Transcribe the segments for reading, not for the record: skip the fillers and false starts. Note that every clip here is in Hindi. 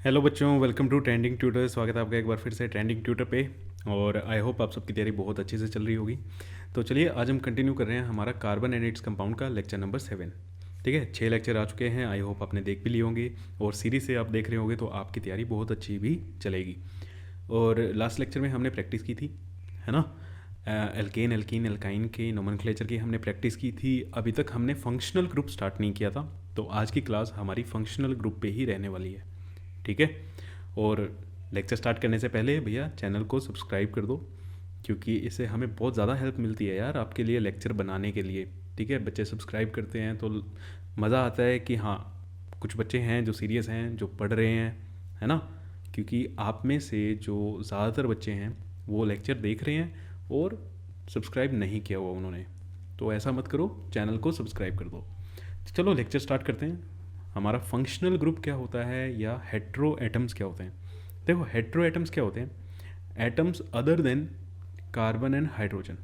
हेलो बच्चों, वेलकम टू ट्रेंडिंग ट्यूटर। स्वागत है आपका एक बार फिर से ट्रेंडिंग ट्यूटर पे। और आई होप आप सबकी तैयारी बहुत अच्छे से चल रही होगी। तो चलिए आज हम कंटिन्यू कर रहे हैं हमारा कार्बन एंड इट्स कंपाउंड का लेक्चर नंबर 7। ठीक है, 6 लेक्चर आ चुके हैं। आई होप आपने देख भी लिए होंगे और सीरीज से आप देख रहे होंगे तो आपकी तैयारी बहुत अच्छी भी चलेगी। और लास्ट लेक्चर में हमने प्रैक्टिस की थी, है ना। एल्केन एल्कीन एल्काइन के नोमेनक्लेचर की हमने प्रैक्टिस की थी। अभी तक हमने फंक्शनल ग्रुप स्टार्ट नहीं किया था, तो आज की क्लास हमारी फंक्शनल ग्रुप पे ही रहने वाली है। ठीक है, और लेक्चर स्टार्ट करने से पहले भैया चैनल को सब्सक्राइब कर दो, क्योंकि इससे हमें बहुत ज़्यादा हेल्प मिलती है यार आपके लिए लेक्चर बनाने के लिए। ठीक है, बच्चे सब्सक्राइब करते हैं तो मज़ा आता है कि हाँ कुछ बच्चे हैं जो सीरियस हैं, जो पढ़ रहे हैं, है ना। क्योंकि आप में से जो ज़्यादातर बच्चे हैं वो लेक्चर देख रहे हैं और सब्सक्राइब नहीं किया हुआ उन्होंने, तो ऐसा मत करो, चैनल को सब्सक्राइब कर दो। चलो लेक्चर स्टार्ट करते हैं। हमारा फंक्शनल ग्रुप क्या होता है या हेट्रो एटम्स क्या होते हैं। देखो, हेट्रो एटम्स क्या होते हैं? Atoms other than carbon and hydrogen.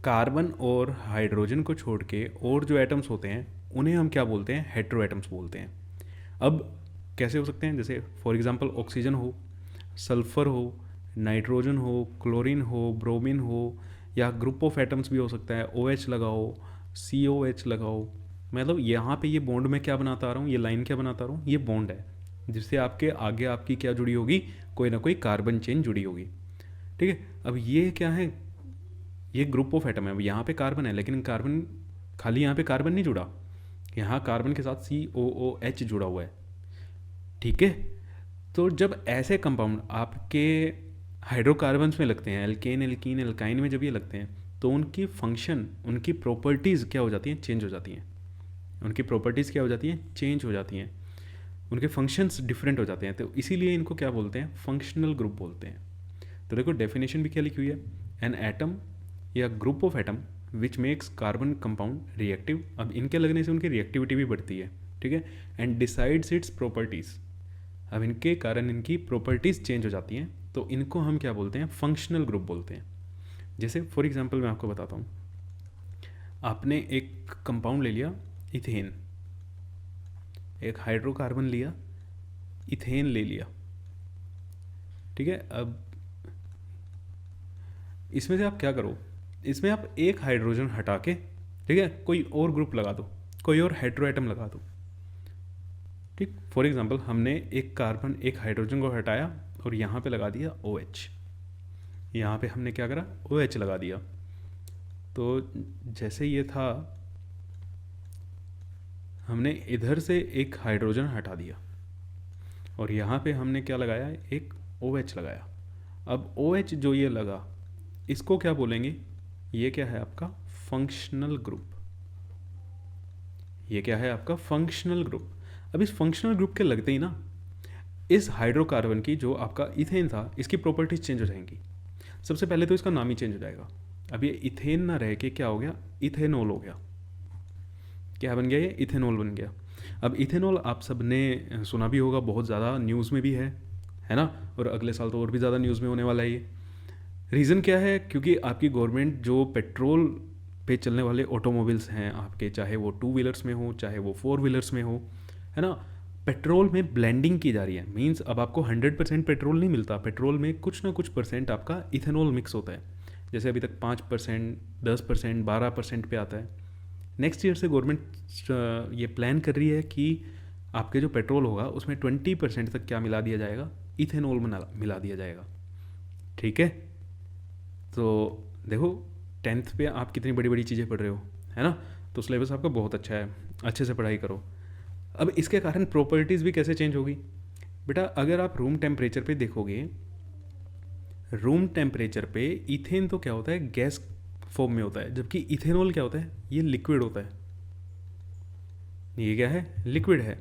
Carbon और हाइड्रोजन को छोड़ के और जो एटम्स होते हैं उन्हें हम क्या बोलते हैं? हेट्रो एटम्स बोलते हैं। अब कैसे हो सकते हैं? जैसे फॉर एग्जांपल ऑक्सीजन हो, सल्फर हो, नाइट्रोजन हो, क्लोरीन हो, ब्रोमीन हो, या ग्रुप ऑफ एटम्स भी हो सकता है। OH लगाओ, COH लगाओ। मतलब यहाँ पे ये बॉन्ड में क्या बनाता आ रहा हूँ, ये लाइन क्या बनाता आ रहा हूँ, ये बॉन्ड है जिससे आपके आगे आपकी क्या जुड़ी होगी, कोई ना कोई कार्बन चेन जुड़ी होगी। ठीक है, अब ये क्या है? ये ग्रुप ऑफ एटम है। अब यहाँ पे कार्बन है, लेकिन कार्बन खाली यहाँ पे कार्बन नहीं जुड़ा, यहाँ कार्बन के साथ COOH जुड़ा हुआ है। ठीक है, तो जब ऐसे कंपाउंड आपके हाइड्रोकार्बन्स में लगते हैं, एल्केन एल्कीन एल्काइन में जब ये लगते हैं, तो उनकी फंक्शन, उनकी प्रॉपर्टीज़ क्या हो जाती हैं? चेंज हो जाती हैं। उनकी प्रॉपर्टीज़ क्या हो जाती हैं? चेंज हो जाती हैं। उनके फंक्शंस डिफरेंट हो जाते हैं, तो इसीलिए इनको क्या बोलते हैं? फंक्शनल ग्रुप बोलते हैं। तो देखो डेफिनेशन भी क्या लिखी हुई है, एन एटम या group of atom which makes carbon compound reactive. अब इनके लगने से उनकी रिएक्टिविटी भी बढ़ती है। ठीक है, एंड डिसाइड्स इट्स प्रॉपर्टीज़। अब इनके कारण इनकी प्रॉपर्टीज़ चेंज हो जाती हैं, तो इनको हम क्या बोलते हैं? फंक्शनल ग्रुप बोलते हैं। जैसे फॉर एग्जांपल मैं आपको बताता हूँ, आपने एक कंपाउंड ले लिया इथेन, एक हाइड्रोकार्बन लिया, इथेन ले लिया। ठीक है, अब इसमें से आप क्या करो, इसमें आप एक हाइड्रोजन हटा के, ठीक है, कोई और ग्रुप लगा दो, कोई और हेट्रो एटम लगा दो। ठीक, फॉर एग्जांपल हमने एक कार्बन, एक हाइड्रोजन को हटाया और यहाँ पे लगा दिया OH। यहाँ पे हमने क्या करा? OH लगा दिया। तो जैसे ये था, हमने इधर से एक हाइड्रोजन हटा दिया और यहाँ पे हमने क्या लगाया? एक OH लगाया। अब OH जो ये लगा, इसको क्या बोलेंगे? ये क्या है आपका? Functional group. ये क्या है आपका? Functional group. अब इस फंक्शनल ग्रुप के लगते ही ना, इस हाइड्रोकार्बन की जो आपका इथेन था, इसकी प्रॉपर्टीज चेंज हो जाएंगी। सबसे पहले तो इसका नाम ही चेंज हो जाएगा। अब ये इथेन ना रह के क्या हो गया? इथेनॉल हो गया। क्या बन गया? ये इथेनॉल बन गया। अब इथेनॉल आप सब ने सुना भी होगा, बहुत ज़्यादा न्यूज़ में भी है ना। और अगले साल तो और भी ज़्यादा न्यूज़ में होने वाला है ये। रीज़न क्या है? क्योंकि आपकी गवर्नमेंट जो पेट्रोल पे चलने वाले ऑटोमोबाइल्स हैं आपके, चाहे वो 2 व्हीलर्स में हो चाहे वो 4 व्हीलर्स में हो, है ना, पेट्रोल में ब्लेंडिंग की जा रही है। मींस अब आपको 100% पेट्रोल नहीं मिलता, पेट्रोल में कुछ ना कुछ परसेंट आपका इथेनॉल मिक्स होता है। जैसे अभी तक 5%, 10%, 12% पे आता है। नेक्स्ट ईयर से गवर्नमेंट ये प्लान कर रही है कि आपके जो पेट्रोल होगा उसमें 20% तक क्या मिला दिया जाएगा? इथेनॉल मिला दिया जाएगा। ठीक है, तो देखो 10th पे आप कितनी बड़ी बड़ी चीज़ें पढ़ रहे हो, है ना। तो सिलेबस आपका बहुत अच्छा है, अच्छे से पढ़ाई करो। अब इसके कारण प्रॉपर्टीज़ भी कैसे चेंज होगी बेटा? अगर आप रूम टेम्परेचर पे देखोगे, रूम टेम्परेचर पे इथेन तो क्या होता है? गैस फॉर्म में होता है, जबकि इथेनॉल क्या होता है? ये लिक्विड होता है। ये क्या है? लिक्विड है।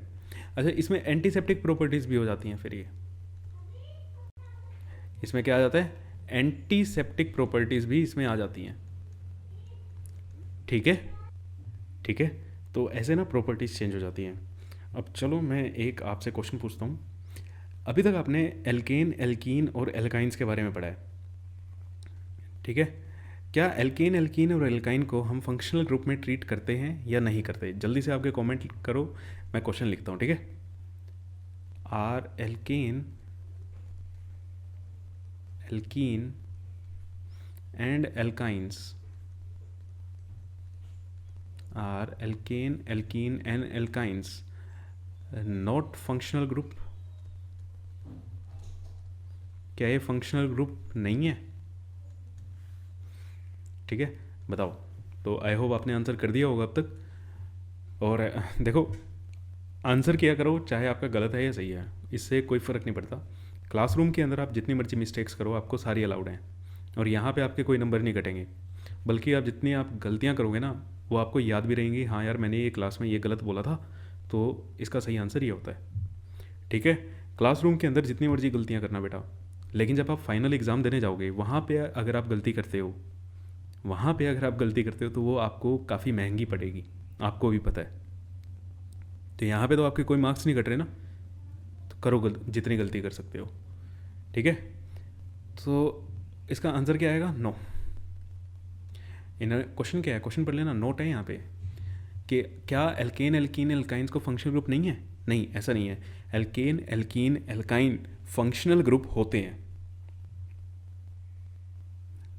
अच्छा, इसमें एंटीसेप्टिक प्रॉपर्टीज़ भी हो जाती हैं। फिर ये इसमें क्या आ जाता है? एंटीसेप्टिक प्रॉपर्टीज़ भी इसमें आ जाती हैं। ठीक है, ठीक है, तो ऐसे ना प्रॉपर्टीज़ चेंज हो जाती हैं। अब चलो मैं एक आपसे क्वेश्चन पूछता हूँ। अभी तक आपने एल्केन, एल्कीन और एल्काइंस के बारे में पढ़ा है, ठीक है। क्या एल्केन, एल्कीन और एल्काइन को हम फंक्शनल ग्रुप में ट्रीट करते हैं या नहीं करते? जल्दी से आपके कमेंट करो, मैं क्वेश्चन लिखता हूँ, ठीक है। Are alkane alkene and alkynes are alkane alkene and alkynes not functional group. क्या ये फंक्शनल ग्रुप नहीं है? ठीक है, बताओ। तो आई होप आपने आंसर कर दिया होगा अब तक। और देखो, आंसर किया करो चाहे आपका गलत है या सही है, इससे कोई फ़र्क नहीं पड़ता। क्लासरूम के अंदर आप जितनी मर्जी मिस्टेक्स करो, आपको सारी अलाउड हैं, और यहाँ पे आपके कोई नंबर नहीं कटेंगे। बल्कि आप जितनी आप गलतियाँ करोगे ना, वो आपको याद भी रहेंगी। हाँ यार, मैंने ये क्लास में ये गलत बोला था, तो इसका सही आंसर ये होता है। ठीक है, क्लासरूम के अंदर जितनी मर्जी गलतियाँ करना बेटा, लेकिन जब आप फाइनल एग्ज़ाम देने जाओगे, वहाँ पे अगर आप गलती करते हो, तो वो आपको काफ़ी महंगी पड़ेगी, आपको भी पता है। तो यहाँ पे तो आपके कोई मार्क्स नहीं कट रहे ना, तो करो जितनी गलती कर सकते हो। ठीक है, तो इसका आंसर क्या आएगा? नो। इन क्वेश्चन क्या है, क्वेश्चन पढ़ लेना, नोट है यहाँ पे कि क्या एल्केन एल्कीन एल्काइंस को फंक्शनल ग्रुप नहीं है? नहीं, ऐसा नहीं है। Alkane alkene alkyne functional group होते हैं।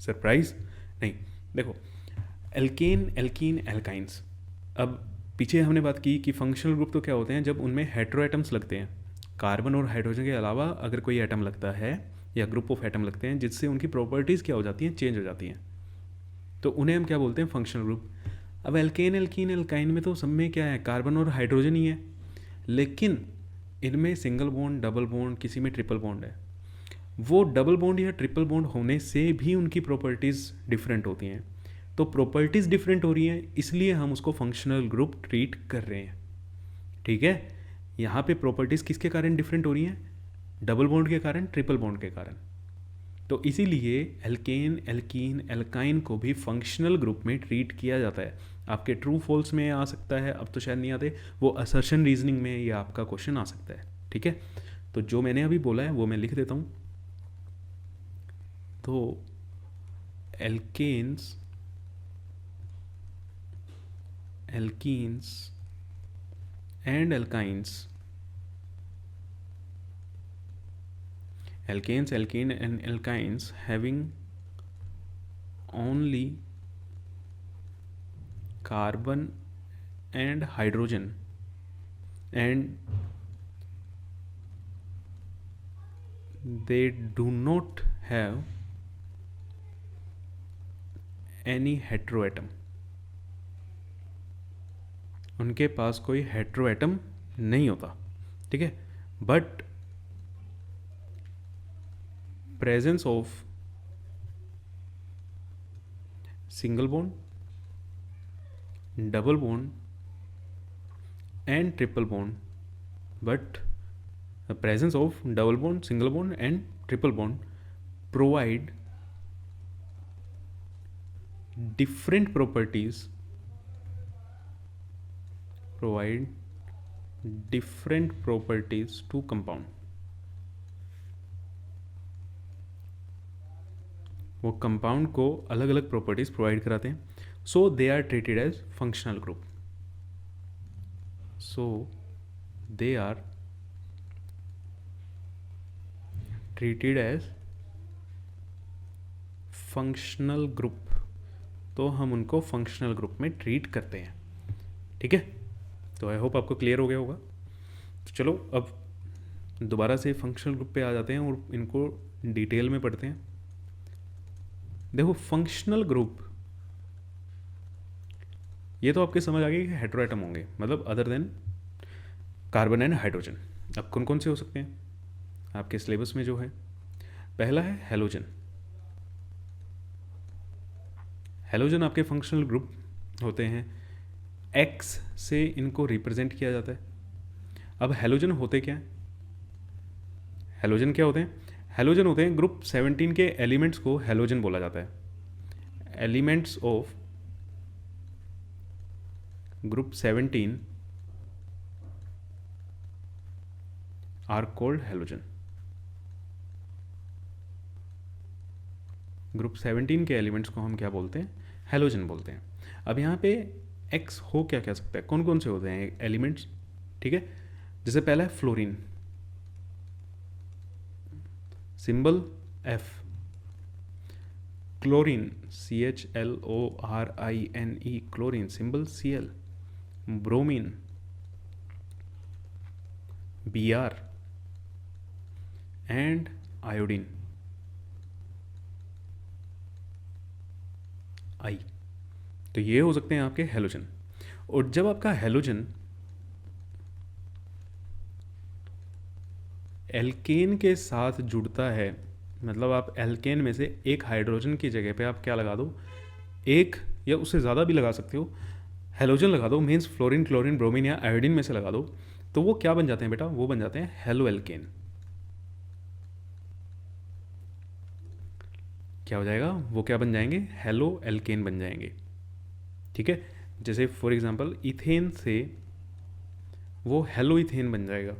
सरप्राइज नहीं। देखो, एल्केन एल्कीन एल्काइंस, अब पीछे हमने बात की कि फंक्शनल ग्रुप तो क्या होते हैं, जब उनमें हेटेरो एटम्स लगते हैं। कार्बन और हाइड्रोजन के अलावा अगर कोई एटम लगता है या ग्रुप ऑफ एटम लगते हैं जिससे उनकी प्रॉपर्टीज़ क्या हो जाती हैं, चेंज हो जाती हैं, तो उन्हें हम क्या बोलते हैं? Functional group. अब एल्केन एल्कीन एल्काइन में तो सब में क्या है, कार्बन और हाइड्रोजन ही है, लेकिन इनमें सिंगल बॉन्ड, डबल बॉन्ड, किसी में ट्रिपल बॉन्ड है। वो डबल बॉन्ड या ट्रिपल बॉन्ड होने से भी उनकी प्रॉपर्टीज़ डिफरेंट होती हैं। तो प्रॉपर्टीज़ डिफरेंट हो रही हैं, इसलिए हम उसको फंक्शनल ग्रुप ट्रीट कर रहे हैं। ठीक है, यहाँ पे प्रॉपर्टीज़ किसके कारण डिफरेंट हो रही हैं? डबल बॉन्ड के कारण, ट्रिपल बॉन्ड के कारण। तो इसीलिए एल्केन एल्कीन एल्काइन को भी फंक्शनल ग्रुप में ट्रीट किया जाता है। आपके ट्रू फॉल्स में आ सकता है, अब तो शायद नहीं आते, वो असर्शन रीजनिंग में ये आपका क्वेश्चन आ सकता है। ठीक है, तो जो मैंने अभी बोला है वो मैं लिख देता हूँ। तो alkanes alkenes and alkynes, alkanes alkene and alkynes having only carbon and hydrogen and they do not have any heteroatom, उनके पास कोई हेट्रोएटम नहीं होता। ठीक है, but presence of single bond, double bond and triple bond, but the presence of double bond, single bond and triple bond provide different properties, to compound। वो कंपाउंड को अलग अलग प्रॉपर्टीज़ प्रोवाइड कराते हैं। So they are treated as functional group. Functional group, तो हम उनको फंक्शनल ग्रुप में ट्रीट करते हैं। ठीक है, तो आई होप आपको क्लियर हो गया होगा। तो चलो अब दोबारा से फंक्शनल ग्रुप पे आ जाते हैं और इनको डिटेल में पढ़ते हैं। देखो, फंक्शनल ग्रुप, ये तो आपके समझ आ गई कि हेटेरोएटम होंगे, मतलब other than carbon and hydrogen. अब कौन कौन से हो सकते हैं आपके सिलेबस में जो है? पहला है हेलोजन। हेलोजन आपके फंक्शनल ग्रुप होते हैं, एक्स से इनको रिप्रेजेंट किया जाता है। अब हेलोजन होते क्या हैं? हेलोजन क्या होते हैं? हेलोजन होते हैं ग्रुप 17 के एलिमेंट्स को हेलोजन बोला जाता है। Elements of group 17 are called halogen. Group 17 के एलिमेंट्स को हम क्या बोलते हैं? हेलोजन बोलते हैं। अब यहाँ पे एक्स हो क्या क्या सकता है, कौन कौन से होते हैं एलिमेंट्स? ठीक है, जैसे पहला है fluorine. Symbol F। Chlorine CHLORINE, chlorine, symbol Cl। Bromine Br। And iodine I। तो ये हो सकते हैं आपके हेलोजन। और जब आपका हेलोजन एल्केन के साथ जुड़ता है, मतलब आप एल्केन में से एक हाइड्रोजन की जगह पे आप क्या लगा दो, एक या उससे ज़्यादा भी लगा सकते हो, हेलोजन लगा दो, मीन्स फ्लोरीन, क्लोरीन, ब्रोमीन या आयोडीन में से लगा दो, तो वो क्या बन जाते हैं बेटा, वो बन जाते हैं हेलो एल्केन। क्या हो जाएगा, वो क्या बन जाएंगे, हेलो एल्केन बन जाएंगे। ठीक है, जैसे फॉर एग्जांपल इथेन से वो हेलो इथेन बन जाएगा।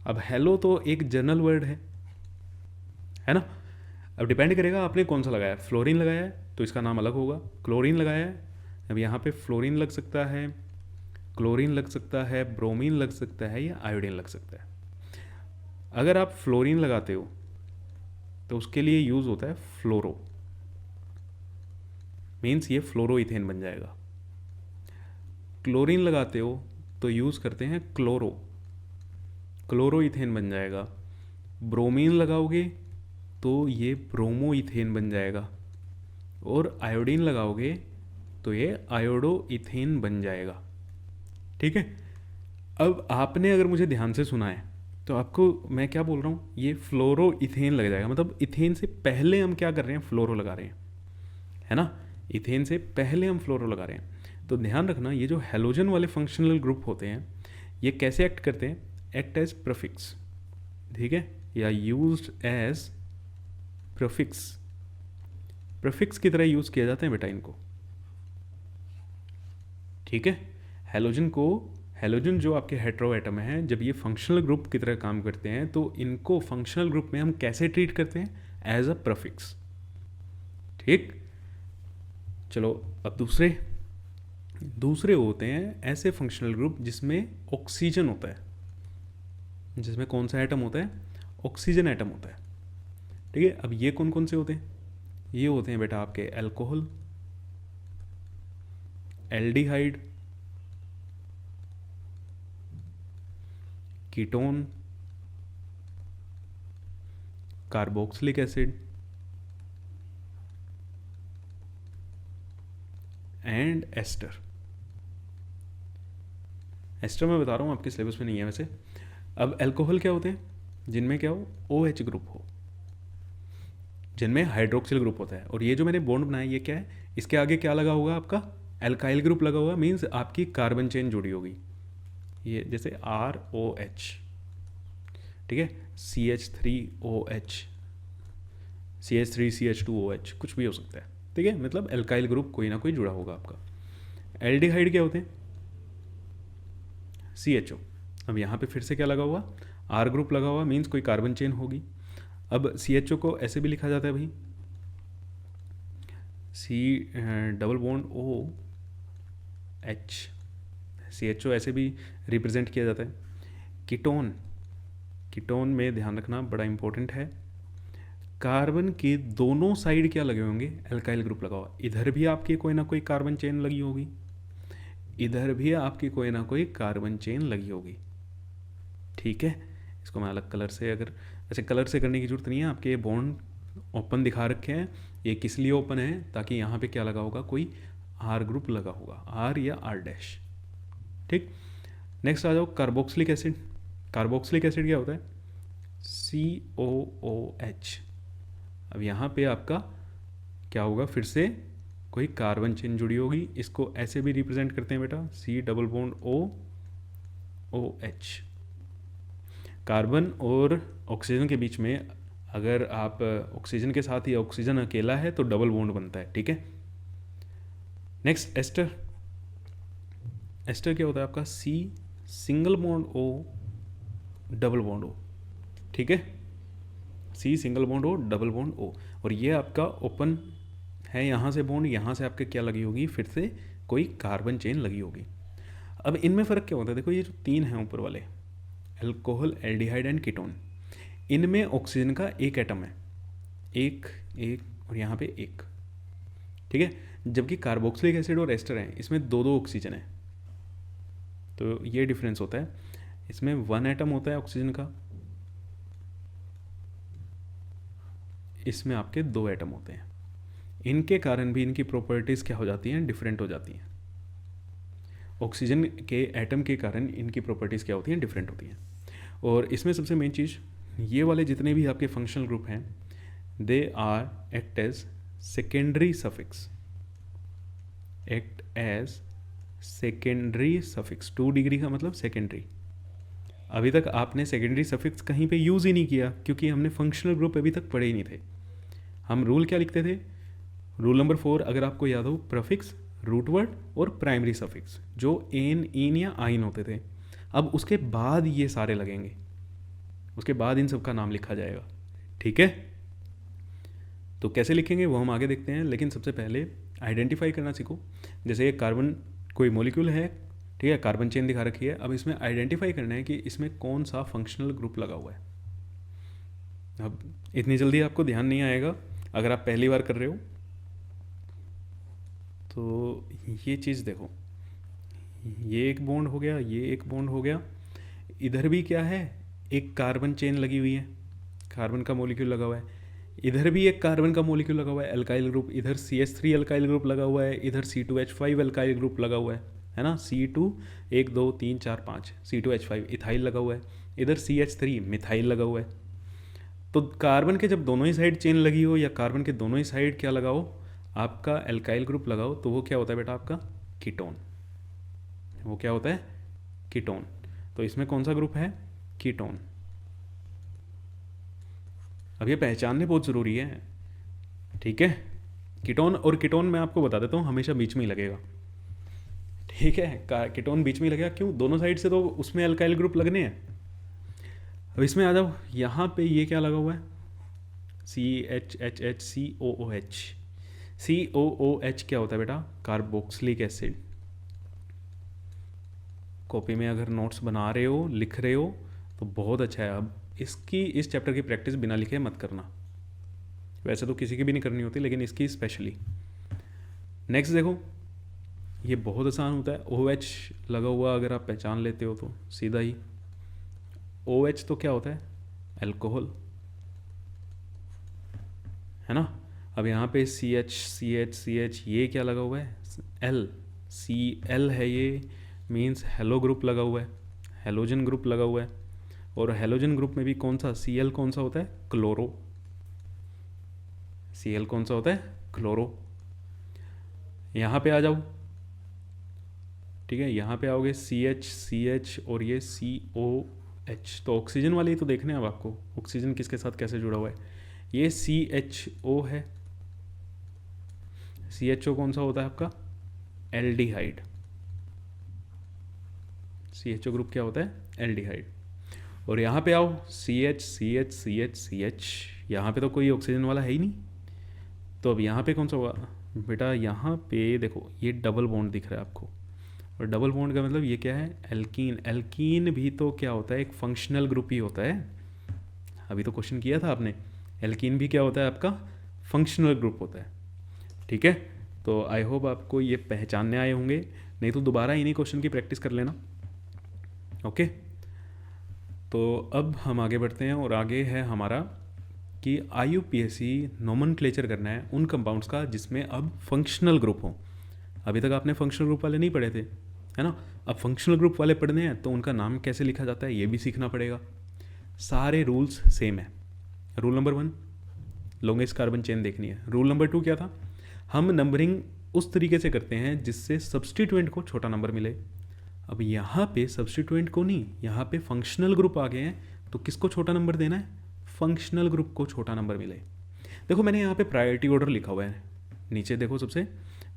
अब हेलो तो एक जनरल वर्ड है ना। अब डिपेंड करेगा आपने कौन सा लगाया है, फ्लोरीन लगाया है तो इसका नाम अलग होगा, क्लोरीन लगाया है, अब यहाँ पे फ्लोरीन लग सकता है, क्लोरीन लग सकता है, ब्रोमीन लग सकता है या आयोडीन लग सकता है। अगर आप फ्लोरीन लगाते हो तो उसके लिए यूज़ होता है फ्लोरो, मीन्स ये फ्लोरो इथेन बन जाएगा। क्लोरीन लगाते हो तो यूज़ करते हैं क्लोरो, क्लोरो इथेन बन जाएगा। ब्रोमीन लगाओगे तो ये ब्रोमो इथेन बन जाएगा, और आयोडीन लगाओगे तो ये आयोडो इथेन बन जाएगा। ठीक है, अब आपने अगर मुझे ध्यान से सुना है तो आपको मैं क्या बोल रहा हूँ, ये फ्लोरो इथेन लग जाएगा, मतलब इथेन से पहले हम क्या कर रहे हैं, फ्लोरो लगा रहे हैं, है ना। इथेन से पहले हम फ्लोरो लगा रहे हैं। तो ध्यान रखना, ये जो हेलोजन वाले फंक्शनल ग्रुप होते हैं ये कैसे एक्ट करते हैं, एक्ट एज प्रीफिक्स, ठीक है, या यूज्ड एज प्रीफिक्स, प्रीफिक्स की तरह यूज़ किया जाता है बेटा इनको। ठीक है, हेलोजन जो आपके हेटेरो एटम हैं, जब ये फंक्शनल ग्रुप की तरह काम करते हैं तो इनको फंक्शनल ग्रुप में हम कैसे ट्रीट करते हैं, एज अ प्रीफिक्स। ठीक, चलो अब दूसरे होते हैं ऐसे फंक्शनल ग्रुप जिसमें ऑक्सीजन होता है, जिसमें कौन सा एटम होता है, ऑक्सीजन एटम होता है। ठीक है, अब ये कौन कौन से होते हैं, ये होते हैं बेटा आपके alcohol, aldehyde, ketone, carboxylic acid and ester. Ester मैं बता रहा हूँ आपके सिलेबस में नहीं है वैसे। अब अल्कोहल क्या होते हैं, जिनमें क्या हो, OH ग्रुप हो, जिनमें हाइड्रोक्सिल ग्रुप होता है। और ये जो मैंने बॉन्ड बनाया ये क्या है, इसके आगे क्या लगा होगा आपका, एल्काइल ग्रुप लगा हुआ, मीन्स आपकी कार्बन चेन जुड़ी होगी, ये जैसे ROH, ठीक है, CH3OH, CH3CH2OH, कुछ भी हो सकता है। ठीक है, मतलब एल्काइल ग्रुप कोई ना कोई जुड़ा होगा आपका। एल्डिहाइड क्या होते हैं, CHO। अब यहाँ पे फिर से क्या लगा हुआ, R ग्रुप लगा हुआ, मीन्स कोई कार्बन चेन होगी। अब CHO को ऐसे भी लिखा जाता है भाई, C≡OH, CHO ऐसे भी रिप्रेजेंट किया जाता है। कीटोन में ध्यान रखना बड़ा इंपॉर्टेंट है, कार्बन के दोनों साइड क्या लगे होंगे, एल्काइल ग्रुप लगा हुआ, इधर भी आपकी कोई ना कोई कार्बन चेन लगी होगी, इधर भी आपकी कोई ना कोई कार्बन चेन लगी होगी। ठीक है, इसको मैं अलग कलर से, अगर ऐसे कलर से करने की जरूरत नहीं है, आपके ये बॉन्ड ओपन दिखा रखे हैं, ये किस लिए ओपन है, ताकि यहाँ पे क्या लगा होगा, कोई R ग्रुप लगा होगा, R या R'। ठीक, नेक्स्ट आ जाओ कार्बोक्सिलिक एसिड। कार्बोक्सिलिक एसिड क्या होता है, COOH। अब यहाँ पे आपका क्या होगा, फिर से कोई कार्बन चेन जुड़ी होगी, इसको ऐसे भी रिप्रेजेंट करते हैं बेटा, C≡OH। कार्बन और ऑक्सीजन के बीच में अगर आप ऑक्सीजन के साथ ही ऑक्सीजन अकेला है तो डबल बॉन्ड बनता है। ठीक है, नेक्स्ट एस्टर। एस्टर क्या होता है आपका, C≡O डबल बॉन्ड O। ठीक है, C≡O डबल बॉन्ड O, और ये आपका ओपन है, यहाँ से बॉन्ड, यहाँ से आपके क्या लगी होगी, फिर से कोई कार्बन चेन लगी होगी। अब इनमें फ़र्क क्या होता है, देखो ये जो तीन हैं ऊपर वाले, अल्कोहल, एल्डिहाइड एंड कीटोन, इनमें ऑक्सीजन का एक एटम है, एक एक और यहाँ पे एक, ठीक है। जबकि कार्बोक्सिलिक एसिड और एस्टर हैं, इसमें दो दो ऑक्सीजन है। तो ये डिफरेंस होता है, इसमें वन एटम होता है ऑक्सीजन का, इसमें आपके दो एटम होते हैं। इनके कारण भी इनकी प्रॉपर्टीज़ क्या हो जाती हैं, डिफरेंट हो जाती हैं। ऑक्सीजन के एटम के कारण इनकी प्रॉपर्टीज़ क्या होती हैं, डिफरेंट होती हैं। और इसमें सबसे मेन चीज़, ये वाले जितने भी आपके फंक्शनल ग्रुप हैं, they are act as secondary suffix, act as secondary suffix. 2 degree का मतलब सेकेंडरी। अभी तक आपने सेकेंडरी सफिक्स कहीं पे यूज़ ही नहीं किया, क्योंकि हमने फंक्शनल ग्रुप अभी तक पढ़े ही नहीं थे। हम रूल क्या लिखते थे, रूल नंबर 4 अगर आपको याद हो, प्रफिक्स, रूट वर्ड और प्राइमरी सफिक्स, जो एन, इन या आइन होते थे। अब उसके बाद ये सारे लगेंगे, उसके बाद इन सब का नाम लिखा जाएगा, ठीक है। तो कैसे लिखेंगे वो हम आगे देखते हैं, लेकिन सबसे पहले आइडेंटिफाई करना सीखो। जैसे एक कार्बन कोई मॉलिक्यूल है, ठीक है, कार्बन चेन दिखा रखी है। अब इसमें आइडेंटिफाई करना है कि इसमें कौन सा फंक्शनल ग्रुप लगा हुआ है। अब इतनी जल्दी आपको ध्यान नहीं आएगा अगर आप पहली बार कर रहे हो। तो ये चीज़ देखो, ये एक बॉन्ड हो गया, ये एक बॉन्ड हो गया, इधर भी क्या है, एक कार्बन चेन लगी हुई है, कार्बन का मॉलिक्यूल लगा हुआ है, इधर भी एक कार्बन का मॉलिक्यूल लगा हुआ है, अल्काइल ग्रुप, इधर CH3 अल्काइल ग्रुप लगा हुआ है, इधर C2H5 अल्काइल ग्रुप लगा हुआ है ना, C2 1 2 3 4 5, C2H5 इथाइल लगा हुआ है, इधर CH3 मिथाइल लगा हुआ है। तो कार्बन के जब दोनों ही साइड चेन लगी हो, या कार्बन के दोनों ही साइड क्या लगाओ, आपका एल्काइल ग्रुप लगाओ, तो वो क्या होता है बेटा, आपका कीटोन। वो क्या होता है, कीटोन। तो इसमें कौन सा ग्रुप है, कीटोन। अब ये पहचानने बहुत ज़रूरी है, ठीक है। कीटोन और कीटोन मैं आपको बता देता हूँ, हमेशा बीच में ही लगेगा, ठीक है। कीटोन बीच में ही लगेगा, क्यों, दोनों साइड से तो उसमें अल्काइल ग्रुप लगने हैं। अब इसमें आ जाओ, यहाँ पे ये क्या लगा हुआ है, CHHH COOH। COOH क्या होता है बेटा, कार्बोक्सिलिक एसिड। कॉपी में अगर नोट्स बना रहे हो, लिख रहे हो, तो बहुत अच्छा है। अब इसकी, इस चैप्टर की प्रैक्टिस बिना लिखे मत करना, वैसे तो किसी की भी नहीं करनी होती, लेकिन इसकी स्पेशली। नेक्स्ट देखो, ये बहुत आसान होता है, OH लगा हुआ अगर आप पहचान लेते हो तो सीधा ही। OH तो क्या होता है, अल्कोहल, है ना। अब यहाँ पे CH ये क्या लगा हुआ है, L, Cl है, ये मीन्स हेलो ग्रुप लगा हुआ है, हेलोजन ग्रुप लगा हुआ है। और हेलोजन ग्रुप में भी कौन सा, Cl कौन सा होता है, क्लोरो। Cl कौन सा होता है, क्लोरो। यहाँ पे आ जाओ, ठीक है, यहाँ पे आओगे CH और ये COH। तो ऑक्सीजन वाली तो देखने हैं अब आपको, ऑक्सीजन किसके साथ कैसे जुड़ा हुआ है। ये CHO है, CHO कौन सा होता है आपका, एल्डिहाइड। CHO ग्रुप क्या होता है, एल्डिहाइड। और यहाँ पे आओ, CH, यहाँ पे तो कोई ऑक्सीजन वाला है ही नहीं। तो अब यहाँ पे कौन सा होगा बेटा, यहाँ पे देखो ये डबल बॉन्ड दिख रहा है आपको, और डबल बॉन्ड का मतलब ये क्या है, एल्कीन। एल्कीन भी तो क्या होता है, एक फंक्शनल ग्रुप ही होता है। अभी तो क्वेश्चन किया था आपने, एल्कीन भी क्या होता है आपका, फंक्शनल ग्रुप होता है, ठीक है। तो आई होप आपको ये पहचानने आए होंगे, नहीं तो दोबारा इन्हीं क्वेश्चन की प्रैक्टिस कर लेना, ओके। तो अब हम आगे बढ़ते हैं, और आगे है हमारा कि IUPAC नोमेनक्लेचर करना है उन कंपाउंड्स का जिसमें अब फंक्शनल ग्रुप हो। अभी तक आपने फंक्शनल ग्रुप वाले नहीं पढ़े थे, है ना। अब फंक्शनल ग्रुप वाले पढ़ने हैं, तो उनका नाम कैसे लिखा जाता है ये भी सीखना पड़ेगा। सारे रूल्स सेम है। Rule number 1, longest carbon chain देखनी है। रूल नंबर 2 क्या था, हम नंबरिंग उस तरीके से करते हैं जिससे सब्सटीट्यूएंट को छोटा नंबर मिले। अब यहाँ पे सब्सटीट्यूएंट को नहीं, यहाँ पे फंक्शनल ग्रुप आ गए हैं, तो किसको छोटा नंबर देना है, फंक्शनल ग्रुप को छोटा नंबर मिले। देखो मैंने यहाँ पे प्रायोरिटी ऑर्डर लिखा हुआ है, नीचे देखो सबसे,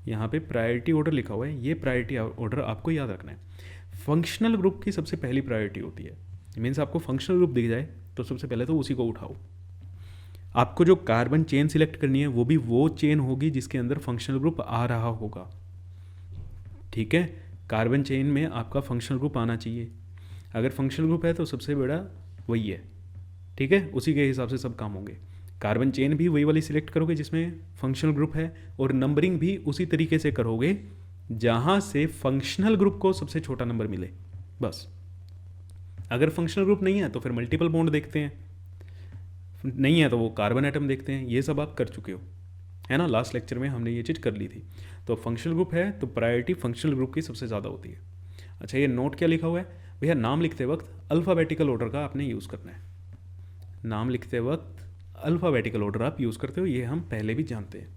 यहाँ पे प्रायोरिटी ऑर्डर लिखा हुआ है, ये प्रायोरिटी ऑर्डर आपको याद रखना है। फंक्शनल ग्रुप की सबसे पहली प्रायोरिटी होती है, मीन्स आपको फंक्शनल ग्रुप दिख जाए तो सबसे पहले तो उसी को उठाओ। आपको जो कार्बन चेन सिलेक्ट करनी है वो भी वो चेन होगी जिसके अंदर फंक्शनल ग्रुप आ रहा होगा, ठीक है। कार्बन चेन में आपका फंक्शनल ग्रुप आना चाहिए। अगर फंक्शनल ग्रुप है तो सबसे बड़ा वही है, ठीक है, उसी के हिसाब से सब काम होंगे। कार्बन चेन भी वही वाली सिलेक्ट करोगे जिसमें फंक्शनल ग्रुप है, और नंबरिंग भी उसी तरीके से करोगे जहाँ से फंक्शनल ग्रुप को सबसे छोटा नंबर मिले, बस। अगर फंक्शनल ग्रुप नहीं है तो फिर मल्टीपल बॉन्ड देखते हैं, नहीं है तो वो कार्बन एटम देखते हैं। ये सब आप कर चुके हो, है ना, लास्ट लेक्चर में हमने ये चीज़ कर ली थी। तो फंक्शनल ग्रुप है तो प्रायोरिटी फंक्शनल ग्रुप की सबसे ज़्यादा होती है। अच्छा, ये नोट क्या लिखा हुआ है भैया, नाम लिखते वक्त अल्फ़ाबेटिकल ऑर्डर का आपने यूज़ करना है। नाम लिखते वक्त अल्फ़ाबेटिकल ऑर्डर आप यूज़ करते हो, ये हम पहले भी जानते हैं।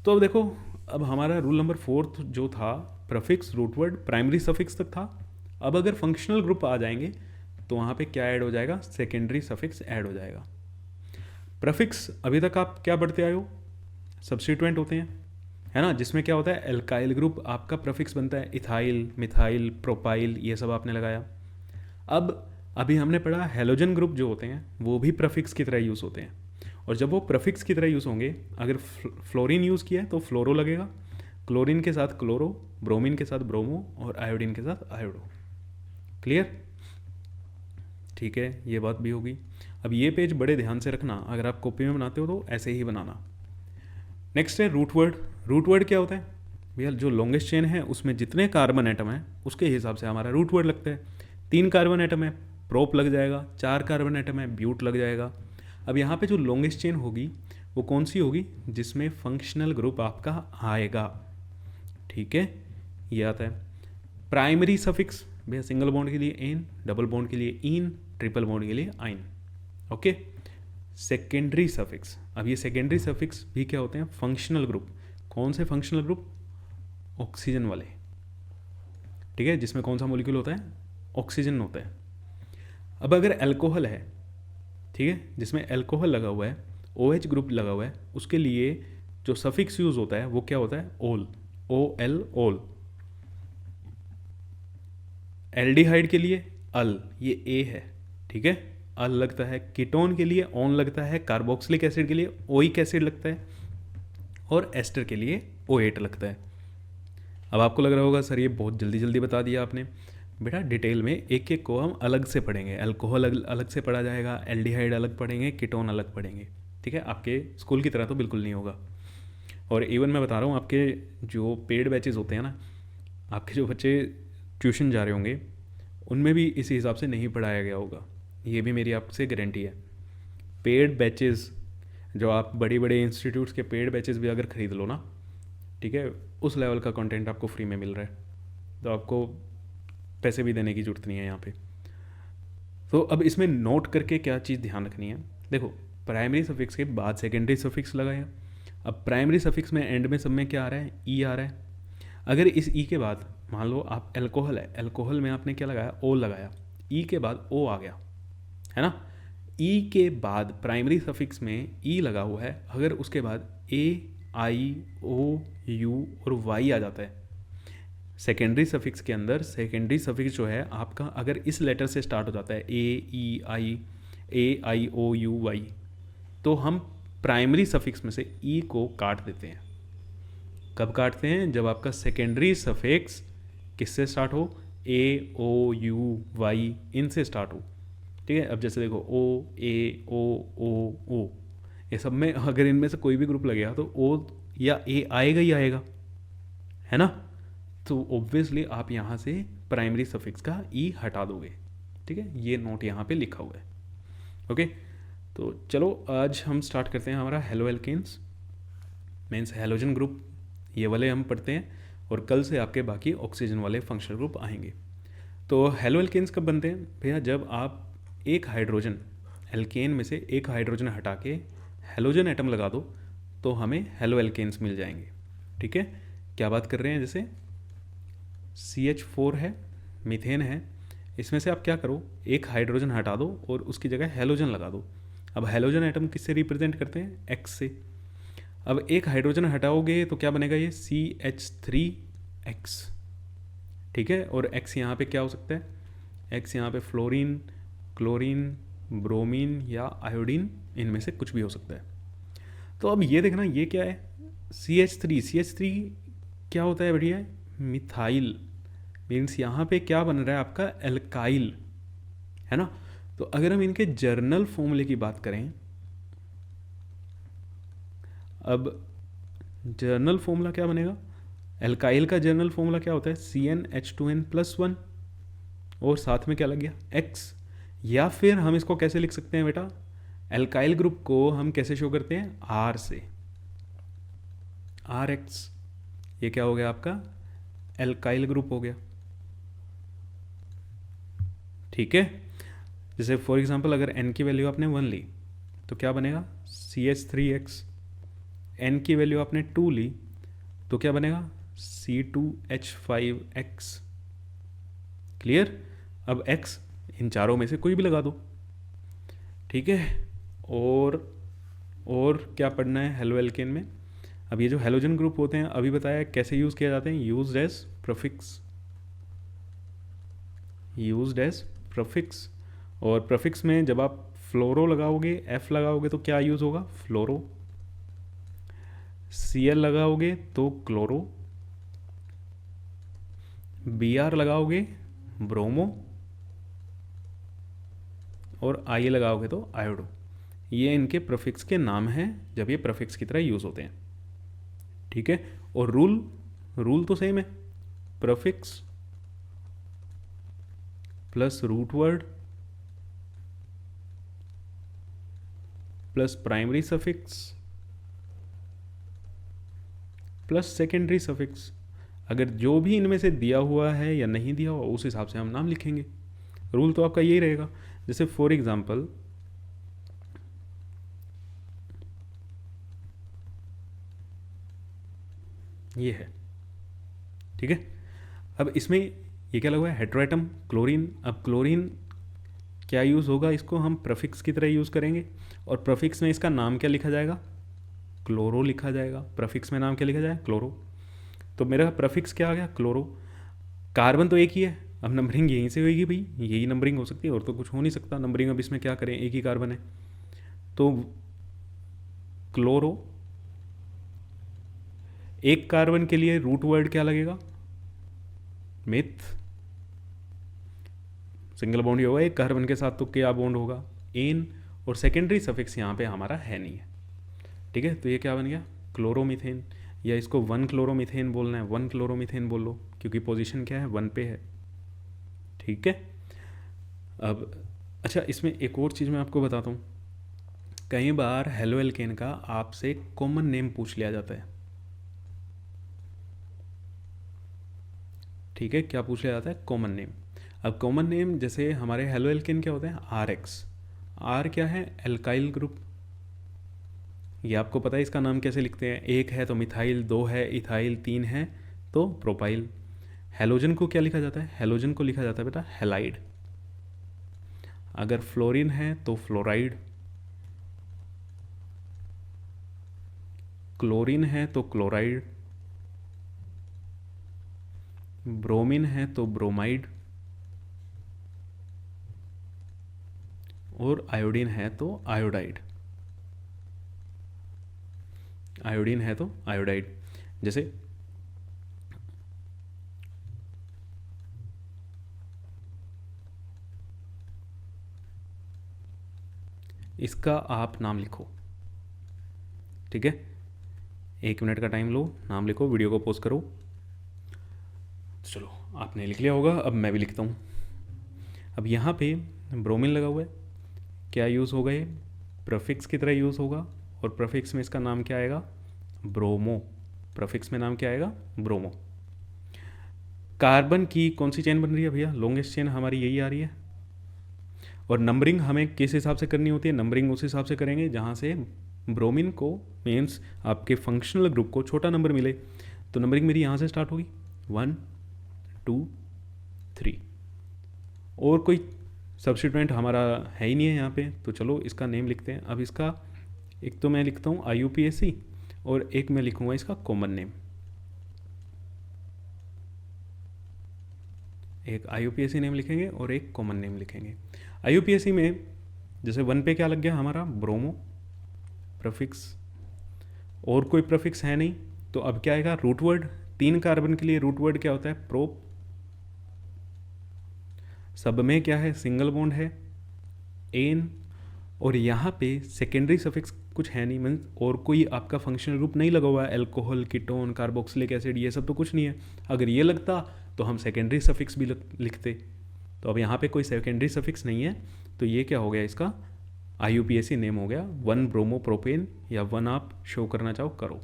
तो अब देखो, अब हमारा रूल नंबर 4 जो था, prefix, root word, primary suffix तक था। अब अगर फंक्शनल ग्रुप आ जाएंगे तो वहाँ पे क्या ऐड हो जाएगा, सेकेंडरी सफिक्स ऐड हो जाएगा। प्रफिक्स अभी तक आप क्या पढ़ते आए हो, सब्स्टिट्यूएंट होते हैं, है ना, जिसमें क्या होता है, एल्काइल ग्रुप आपका प्रफिक्स बनता है, इथाइल, मिथाइल, प्रोपाइल, ये सब आपने लगाया। अब अभी हमने पढ़ा हेलोजन ग्रुप जो होते हैं वो भी प्रफिक्स की तरह यूज़ होते हैं, और जब वो प्रफिक्स की तरह यूज़ होंगे, अगर फ्लोरीन यूज़ किया है तो फ्लोरो लगेगा, क्लोरीन के साथ क्लोरो, ब्रोमीन के साथ ब्रोमो, और आयोडीन के साथ आयोडो। क्लियर? ठीक है, ये बात भी होगी। अब ये पेज बड़े ध्यान से रखना, अगर आप कॉपी में बनाते हो तो ऐसे ही बनाना। नेक्स्ट है रूट वर्ड। रूट वर्ड क्या होता है भैया, जो लॉन्गेस्ट चेन है उसमें जितने कार्बन एटम है उसके हिसाब से हमारा रूट वर्ड लगता है। 3 कार्बन एटम है, प्रोप लग जाएगा, 4 कार्बन एटम है, ब्यूट लग जाएगा। अब यहाँ पे जो लॉन्गेस्ट चेन होगी वो कौन सी होगी, जिसमें फंक्शनल ग्रुप आपका आएगा। ठीक है, ये आता है। प्राइमरी सफिक्स भैया, सिंगल बॉन्ड के लिए एन, डबल बॉन्ड के लिए इन, ट्रिपल बॉन्ड के लिए आइन। ओके। सेकेंडरी सफिक्स, अब ये सेकेंडरी सफिक्स भी क्या होते हैं, फंक्शनल ग्रुप। कौन से फंक्शनल ग्रुप, ऑक्सीजन वाले। ठीक है, जिसमें कौन सा मॉलिक्यूल होता है, ऑक्सीजन होता है। अब अगर अल्कोहल है, ठीक है, जिसमें अल्कोहल लगा हुआ है, OH ग्रुप लगा हुआ है, उसके लिए जो सफिक्स यूज होता है वो क्या होता है, ओल, OL, ओल। एल्डिहाइड के लिए अल, ये ए है, ठीक है, अल लगता है। कीटोन के लिए ऑन लगता है, कार्बोक्सिलिक एसिड के लिए ओइक एसिड लगता है, और एस्टर के लिए O8 लगता है। अब आपको लग रहा होगा सर ये बहुत जल्दी जल्दी बता दिया आपने। बेटा डिटेल में एक एक को हम अलग से पढ़ेंगे, अल्कोहल अलग से पढ़ा जाएगा, एल्डिहाइड अलग पढ़ेंगे, कीटोन अलग पढ़ेंगे। ठीक है, आपके स्कूल की तरह तो बिल्कुल नहीं होगा। और इवन मैं बता रहा हूँ, आपके जो पेड बैचेस होते हैं ना, आपके जो बच्चे ट्यूशन जा रहे होंगे उनमें भी इसी हिसाब से नहीं पढ़ाया गया होगा, ये भी मेरी आपसे गारंटी है। पेड बैचेस, जो आप बड़ी बड़े इंस्टीट्यूट्स के पेड बैचेस भी अगर ख़रीद लो ना, ठीक है, उस लेवल का कंटेंट आपको फ्री में मिल रहा है, तो आपको पैसे भी देने की ज़रूरत नहीं है यहाँ पे। तो अब इसमें नोट करके क्या चीज़ ध्यान रखनी है, देखो प्राइमरी सफिक्स के बाद सेकेंडरी सफिक्स लगाया। अब प्राइमरी सफिक्स में एंड में सब में क्या आ रहा है, ई आ रहा है। अगर इस ई के बाद मान लो आप एल्कोहल है, एल्कोहल में आपने क्या लगाया, ओ लगाया, ई के बाद ओ आ गया, है ना। ई के बाद प्राइमरी सफिक्स में ई लगा हुआ है, अगर उसके बाद ए, आई, ओ, यू और वाई आ जाता है सेकेंडरी सफिक्स के अंदर, सेकेंडरी सफिक्स जो है आपका अगर इस लेटर से स्टार्ट हो जाता है, ए, ई, आई, ए, आई, ओ, यू, वाई, तो हम प्राइमरी सफिक्स में से ई को काट देते हैं। कब काटते हैं, जब आपका सेकेंडरी सफिक्स किससे स्टार्ट हो, ए, ओ, यू, वाई, इनसे स्टार्ट हो। ठीक है, अब जैसे देखो ओ, ए, ओ, ये सब में अगर इनमें से कोई भी ग्रुप लगेगा तो ओ या ए आएगा ही आएगा, है ना। तो ऑब्वियसली आप यहाँ से प्राइमरी सफिक्स का ई हटा दोगे। ठीक है, ये नोट यहाँ पे लिखा हुआ है। ओके, तो चलो आज हम स्टार्ट करते हैं हमारा haloalkanes means halogen group, ये वाले हम पढ़ते हैं, और कल से आपके बाकी ऑक्सीजन वाले फंक्शनल ग्रुप आएंगे। तो हेलो एल्केन्स कब बनते हैं भैया, जब आप एक हाइड्रोजन, एल्केन में से एक हाइड्रोजन हटा के हेलोजन एटम लगा दो तो हमें हेलो एल्केन्स मिल जाएंगे। ठीक है, क्या बात कर रहे हैं, जैसे CH4 है, मीथेन है, इसमें से आप क्या करो, एक हाइड्रोजन हटा दो और उसकी जगह हेलोजन लगा दो। अब हेलोजन एटम किससे रिप्रेजेंट करते हैं, X से। अब एक हाइड्रोजन हटाओगे तो क्या बनेगा, ये CH3X। ठीक है, और X यहाँ पे क्या हो सकता है, X यहाँ पे फ्लोरीन, क्लोरीन, ब्रोमीन या आयोडीन, इनमें से कुछ भी हो सकता है। तो अब ये देखना, ये क्या है, CH3 क्या होता है बढ़िया, मिथाइल, मीन्स यहाँ पे क्या बन रहा है आपका, एल्काइल, है ना। तो अगर हम इनके जर्नल फॉर्मूले की बात करें, अब जर्नल फॉर्मूला क्या बनेगा, एल्काइल का जर्नल फॉर्मूला क्या होता है, CnH2n+1 और साथ में क्या लग गया X। या फिर हम इसको कैसे लिख सकते हैं बेटा, एल्काइल ग्रुप को हम कैसे शो करते हैं, R से, RX। ये क्या हो गया आपका एल्काइल ग्रुप हो गया, ठीक है। जैसे फॉर एग्जांपल अगर N की वैल्यू आपने 1 ली तो क्या बनेगा CH3X, N की वैल्यू आपने 2 ली तो क्या बनेगा C2H5X। क्लियर। अब X इन चारों में से कोई भी लगा दो, ठीक है। और क्या पढ़ना है हेलो एल्केन में, अब ये जो हेलोजन ग्रुप होते हैं अभी बताया कैसे यूज़ किया जाते हैं, used as prefix, used as prefix. और प्रीफिक्स में जब आप फ्लोरो लगाओगे, F लगाओगे तो क्या यूज़ होगा, फ्लोरो। Cl लगाओगे तो क्लोरो, Br लगाओगे ब्रोमो, और I लगाओगे तो आयोडो। ये इनके प्रीफिक्स के नाम हैं जब ये प्रीफिक्स की तरह यूज़ होते हैं, ठीक है। और रूल तो सेम है, prefix plus root word plus primary suffix plus secondary suffix. अगर जो भी इनमें से दिया हुआ है या नहीं दिया हुआ उस हिसाब से हम नाम लिखेंगे। रूल तो आपका यही रहेगा। जैसे फॉर एग्जांपल ये है, ठीक है। अब इसमें ये क्या लगा हुआ है, हेट्रोएटम क्लोरीन। अब क्लोरीन क्या यूज़ होगा, इसको हम प्रीफिक्स की तरह यूज़ करेंगे और प्रीफिक्स में इसका नाम क्या लिखा जाएगा, क्लोरो लिखा जाएगा। प्रीफिक्स में नाम क्या लिखा जाए, क्लोरो। तो मेरा प्रीफिक्स क्या आ गया, क्लोरो। कार्बन तो एक ही है, अब नंबरिंग यहीं से होगी भाई, यही नंबरिंग हो सकती है और तो कुछ हो नहीं सकता नंबरिंग। अब इसमें क्या करें, एक ही कार्बन है तो क्लोरो। एक कार्बन के लिए रूट वर्ड क्या लगेगा, मिथ। सिंगल बॉन्ड ही होगा एक कार्बन के साथ तो क्या बॉन्ड होगा, एन। और सेकेंडरी सफिक्स यहाँ पे हमारा है नहीं है, ठीक है। तो ये क्या बन गया, क्लोरोमीथेन। या इसको 1 क्लोरोमीथेन बोलना है, 1 क्लोरोमीथेन बोल लो क्योंकि पोजीशन क्या है 1 पे है, ठीक है। अब अच्छा, इसमें एक और चीज़ मैं आपको बताता हूँ। कई बार हेलो एल्केन का आपसे कॉमन नेम पूछ लिया जाता है, ठीक है। क्या पूछ लिया जाता है, कॉमन नेम। अब कॉमन नेम जैसे हमारे हेलो एल्केन क्या होते हैं, RX। R क्या है, एल्काइल ग्रुप। ये आपको पता है इसका नाम कैसे लिखते हैं, एक है तो मिथाइल, दो है इथाइल, तीन है तो प्रोपाइल। हेलोजन को क्या लिखा जाता है, हेलोजन को लिखा जाता है बेटा हेलाइड। अगर फ्लोरीन है तो फ्लोराइड, क्लोरीन है तो क्लोराइड, ब्रोमीन है तो ब्रोमाइड, और आयोडीन है तो आयोडाइड। आयोडीन है तो आयोडाइड। जैसे इसका आप नाम लिखो, ठीक है। 1 मिनट का टाइम लो, नाम लिखो, वीडियो को पॉज करो। चलो आपने लिख लिया होगा, अब मैं भी लिखता हूँ। अब यहाँ पे ब्रोमीन लगा हुआ है, क्या यूज़ होगा, ये प्रीफिक्स की तरह यूज़ होगा और प्रीफिक्स में इसका नाम क्या आएगा, ब्रोमो। प्रीफिक्स में नाम क्या आएगा, ब्रोमो। कार्बन की कौन सी चेन बन रही है भैया, लॉन्गेस्ट चेन हमारी यही आ रही है। और नंबरिंग हमें किस हिसाब से करनी होती है, नंबरिंग उस हिसाब से करेंगे जहाँ से ब्रोमीन को, मीन्स आपके फंक्शनल ग्रुप को छोटा नंबर मिले। तो नंबरिंग मेरी यहाँ से स्टार्ट होगी 1 2 3। और कोई सब्स्टिट्यूएंट हमारा है ही नहीं है यहाँ पे, तो चलो इसका नेम लिखते हैं। अब इसका एक तो मैं लिखता हूँ IUPAC और एक मैं लिखूँगा इसका कॉमन नेम। एक IUPAC नेम लिखेंगे और एक कॉमन नेम लिखेंगे। IUPAC में जैसे 1 पे क्या लग गया हमारा, ब्रोमो प्रीफिक्स, और कोई प्रीफिक्स है नहीं तो अब क्या आएगा, रूट वर्ड। 3 कार्बन के लिए रूट वर्ड क्या होता है, प्रोप। सब में क्या है, सिंगल बॉन्ड है एन, और यहाँ पे सेकेंडरी सफिक्स कुछ है नहीं, मीन्स और कोई आपका फंक्शनल ग्रुप नहीं लगा हुआ है, अल्कोहल, कीटोन, कार्बोक्सिलिक एसिड, ये सब तो कुछ नहीं है। अगर ये लगता तो हम सेकेंडरी सफिक्स भी लिखते। तो अब यहाँ पे कोई सेकेंडरी सफिक्स नहीं है, तो ये क्या हो गया, इसका IUPAC नेम हो गया 1 ब्रोमो प्रोपेन, या 1 आप शो करना चाहो करो।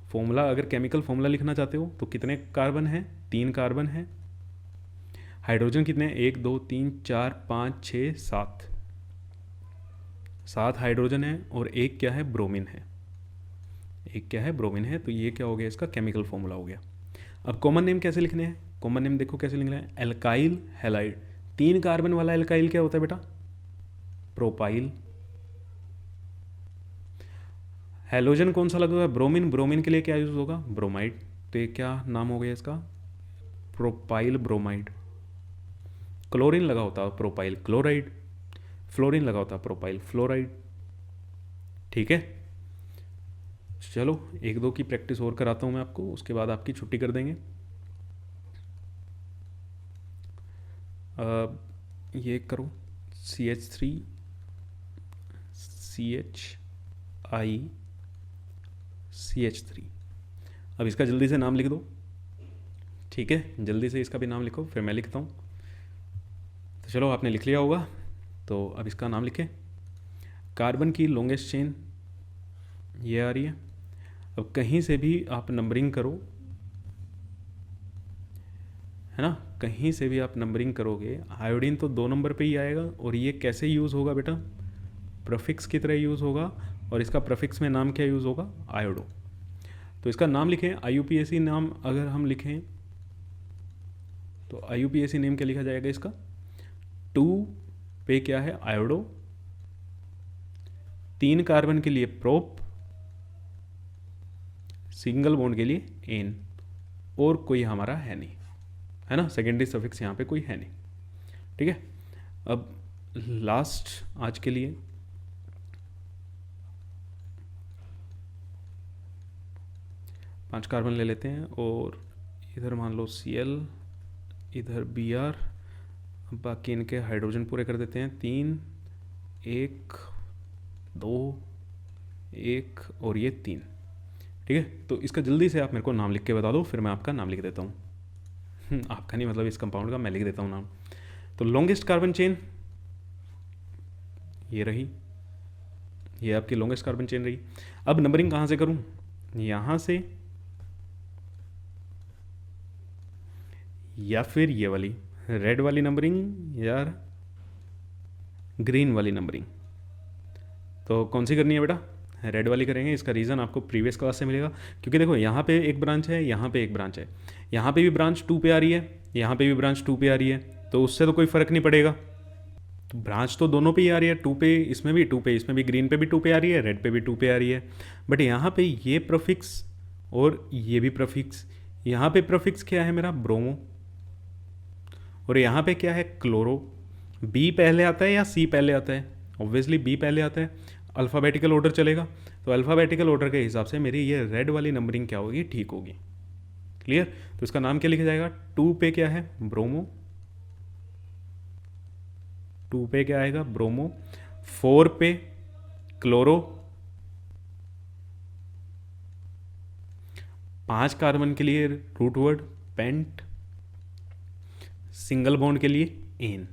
फॉर्मूला, अगर केमिकल फॉर्मूला लिखना चाहते हो तो कितने कार्बन है, 3 कार्बन है। हाइड्रोजन कितने हैं, 1 2 3 4 5 6 7, 7 हाइड्रोजन है, और एक क्या है, ब्रोमीन है, एक क्या है, ब्रोमीन है। तो ये क्या हो गया, इसका केमिकल फॉर्मूला हो गया। अब कॉमन नेम कैसे लिखने हैं, कॉमन नेम देखो कैसे लिखना है, एल्काइल हैलाइड। 3 कार्बन वाला एल्काइल क्या होता है बेटा, प्रोपाइल। हैलोजन कौन सा लगा हुआ है, ब्रोमीन, ब्रोमीन के लिए क्या यूज होगा, ब्रोमाइड। तो ये क्या नाम हो गया इसका, प्रोपाइल ब्रोमाइड। क्लोरीन लगा होता है प्रोपाइल क्लोराइड, फ्लोरीन लगा होता है प्रोपाइल फ्लोराइड। ठीक है, चलो 1-2 की प्रैक्टिस और कराता हूँ मैं आपको, उसके बाद आपकी छुट्टी कर देंगे। ये करो, CH3 CHI CH3। अब इसका जल्दी से नाम लिख दो, ठीक है, जल्दी से इसका भी नाम लिखो, फिर मैं लिखता हूँ। तो चलो आपने लिख लिया होगा, तो अब इसका नाम लिखें। कार्बन की लॉन्गेस्ट चेन ये आ रही है। अब कहीं से भी आप नंबरिंग करो, है ना, कहीं से भी आप नंबरिंग करोगे, आयोडीन तो 2 नंबर पे ही आएगा। और ये कैसे यूज़ होगा बेटा, प्रफिक्स की तरह यूज़ होगा, और इसका प्रफिक्स में नाम क्या यूज़ होगा, आयोडो। तो इसका नाम लिखें, IUPAC नाम अगर हम लिखें तो IUPAC नेम क्या लिखा जाएगा इसका, 2 पे क्या है, आयोडो, 3 कार्बन के लिए प्रोप, सिंगल बॉन्ड के लिए एन, और कोई हमारा है नहीं, है ना, सेकेंडरी सफिक्स यहाँ पे कोई है नहीं। ठीक है, अब लास्ट आज के लिए 5 कार्बन ले लेते हैं, और इधर मान लो Cl, इधर Br, बाकी इनके हाइड्रोजन पूरे कर देते हैं, 3 1 2 1 और ये 3। ठीक है, तो इसका जल्दी से आप मेरे को नाम लिख के बता दो, फिर मैं आपका नाम लिख देता हूँ। आपका नहीं, मतलब इस कंपाउंड का मैं लिख देता हूँ नाम। तो लॉन्गेस्ट कार्बन चेन ये रही, ये आपकी लॉन्गेस्ट कार्बन चेन रही। अब नंबरिंग कहाँ से करूँ, यहाँ से या फिर ये वाली रेड वाली नंबरिंग या ग्रीन वाली नंबरिंग। तो कौन सी करनी है बेटा, रेड वाली करेंगे। इसका रीज़न आपको प्रीवियस क्लास से मिलेगा, क्योंकि देखो यहाँ पे एक ब्रांच है, यहाँ पे एक ब्रांच है, यहाँ पे भी ब्रांच 2 पे आ रही है, यहाँ पे भी ब्रांच 2 पे आ रही है, तो उससे तो कोई फ़र्क नहीं पड़ेगा। तो ब्रांच तो दोनों पे ही आ रही है, 2 पे इसमें भी, 2 पे इसमें भी, ग्रीन पे भी 2 पे आ रही है, रेड पे भी 2 पे आ रही है। बट यहाँ पे ये प्रफिक्स और ये भी प्रफिक्स, यहाँ पे प्रफिक्स क्या है मेरा, ब्रोमो, और यहाँ पे क्या है, क्लोरो। बी पहले आता है या सी पहले आता है, ऑब्वियसली बी पहले आता है, अल्फ़ाबेटिकल ऑर्डर चलेगा। तो अल्फ़ाबेटिकल ऑर्डर के हिसाब से मेरी ये रेड वाली नंबरिंग क्या होगी, ठीक होगी। क्लियर, तो इसका नाम क्या लिखा जाएगा, 2 पे क्या है, ब्रोमो, 2 पे क्या आएगा, ब्रोमो, 4 पे क्लोरो, 5 कार्बन के लिए root word pent, single bond के लिए एन।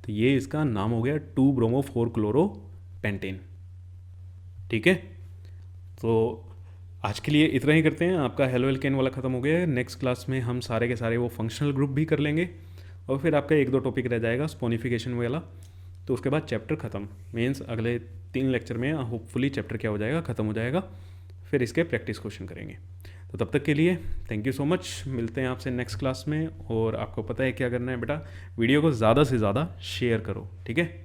तो ये इसका नाम हो गया 2 ब्रोमो 4 क्लोरो पेंटेन। ठीक है, तो आज के लिए इतना ही करते हैं। आपका हेलो एल्केन वाला ख़त्म हो गया है। नेक्स्ट क्लास में हम सारे के सारे वो फंक्शनल ग्रुप भी कर लेंगे, और फिर आपका 1-2 टॉपिक रह जाएगा स्पोनिफिकेशन वाला। तो उसके बाद चैप्टर ख़त्म, मीन्स अगले 3 लेक्चर में होपफुली चैप्टर क्या हो जाएगा, ख़त्म हो जाएगा। फिर इसके प्रैक्टिस क्वेश्चन करेंगे। तो तब तक के लिए थैंक यू सो मच, मिलते हैं आपसे नेक्स्ट क्लास में। और आपको पता है क्या करना है बेटा, वीडियो को ज़्यादा से ज़्यादा शेयर करो, ठीक है।